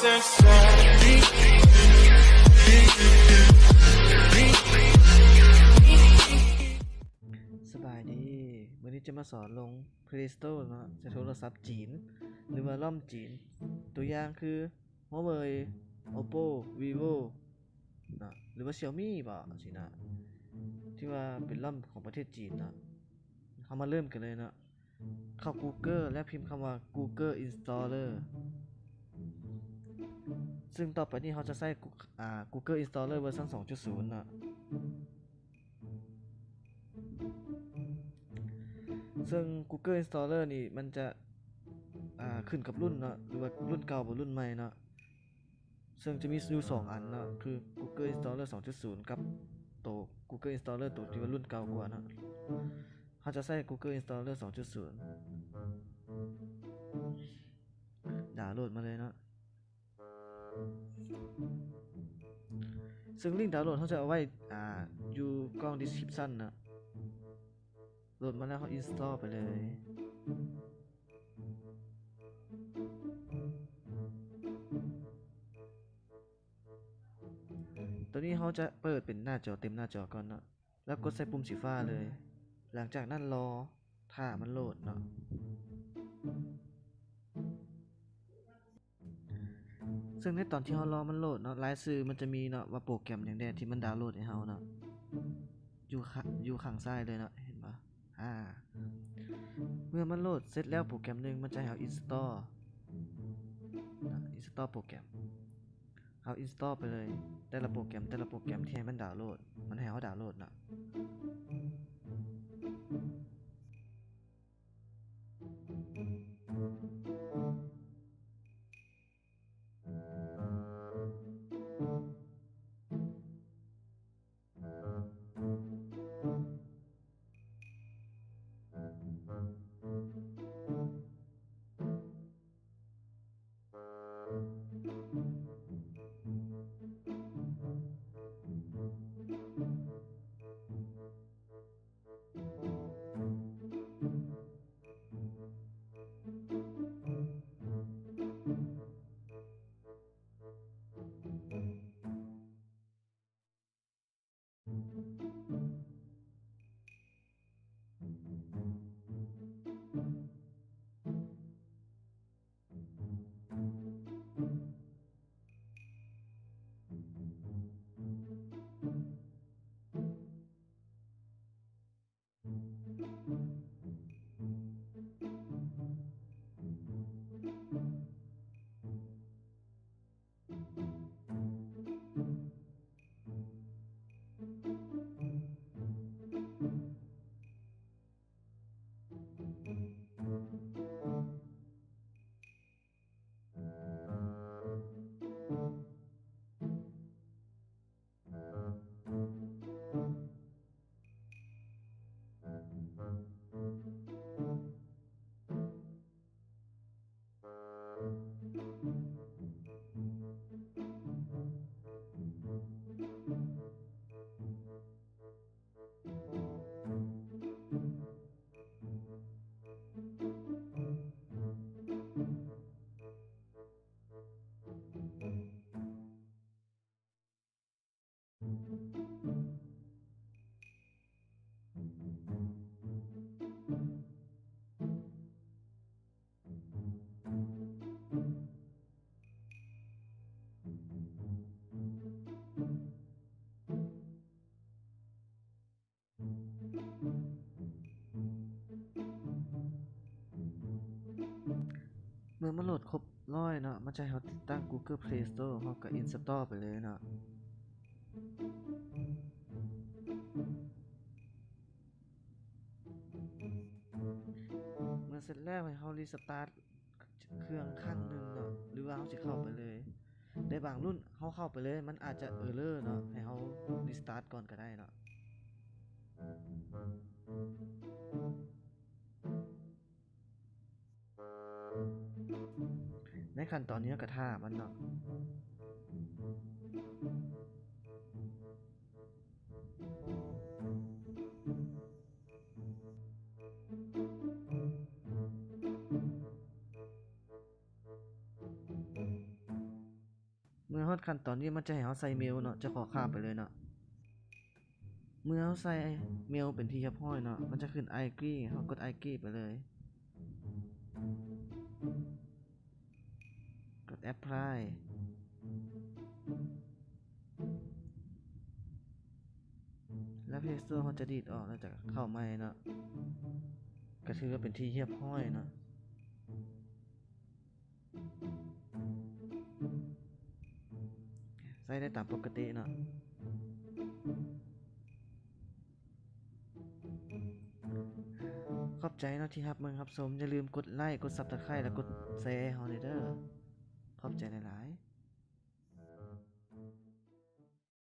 สบายดีวันนี้จะมาสอนลง Play Store เนาะจะโทรศัพท์จีนหรือว่าล่อมจีนตัวอย่างคือ Huawei Oppo Vivo เนาะหรือว่า Xiaomi บ่สินะที่ว่าเป็นล่อมของประเทศจีนเนาะเขามาเริ่มกันเลยเนาะเข้า Google และพิมพ์คำว่า Google Installer ซึ่งต่อไปนี้เขาจะใช้Google Installer เวอร์ชัน 2.0 เนาะซึ่ง Google Installer นี่มันจะขึ้นกับรุ่นเนาะหรือว่ารุ่นเก่าหรือรุ่นใหม่เนาะซึ่งจะมีอยู่2อันเนาะคือ Google Installer 2.0 กับตัว Google Installer ตัวที่ว่ารุ่นเก่ากว่าเนาะเขาจะใช้ Google Installer 2.0 ดาวน์โหลดมาเลยเนาะซึ่งลิงก์ดาวน์โหลดเขาจะเอาไว้อยู่กล้อง description นะโหลดมาแล้วเขา install ไปเลยตัวนี้เขาจะเปิดเป็นหน้าจอเต็มหน้าจอก่อนเนาะแล้วกดใส่ปุ่มสีฟ้าเลยหลังจากนั้นรอถ้ามันโหลดเนาะซึ่งในตอนที่เรารอมันโหลดเนาะรายชื่อมันจะมีเนาะว่าโปรแกรมอย่างใดที่มันดาวน์โหลดให้เราเนาะอยู่ข้างซ้ายเลยเนาะเห็นปะเมื่อมันโหลดเสร็จแล้วโปรแกรมหนึ่งมันจะให้เรา installโปรแกรมเอา install ไปเลยแต่ละโปรแกรมที่ให้มันดาวน์โหลดมันให้เราดาวน์โหลดเนาะเมื่อมันโหลดครบ100เนาะมันจะให้เราติดตั้ง Google Play Store เราก็ install ไปเลยเนาะเมื่อเสร็จแล้วให้เรารีสตาร์ทเครื่องครั้งหนึ่งเนาะหรือว่าเราสิเข้าไปเลยในบางรุ่นเราเข้าไปเลยมันอาจจะเออร์เลอร์เนาะให้เรารีสตาร์ทก่อนก็ได้เนาะในขั้นตอนนี้ก็ท่ามันเนาะ เมื่อฮอดขั้นตอนนี้มันจะให้เราใส่เมลเนาะจะขอข้ามไปเลยเนาะเมื่อเราใส่เมลเป็นที่เรียบร้อยเนาะมันจะขึ้น I agree เรากด I agree ไปเลยกด apply แล้ว Play Store เขาจะดีดออกแล้วจะเข้าใหม่เนาะก็ถือว่าเป็นที่เรียบร้อยเนาะใส่ได้ตามปกติเนาะขอบใจเนาะที่รับเบิ่งรับชมอย่าลืมกดไลค์กด Subscribe แล้วกดแชร์ให้เราเด้อขอบใจหลายๆ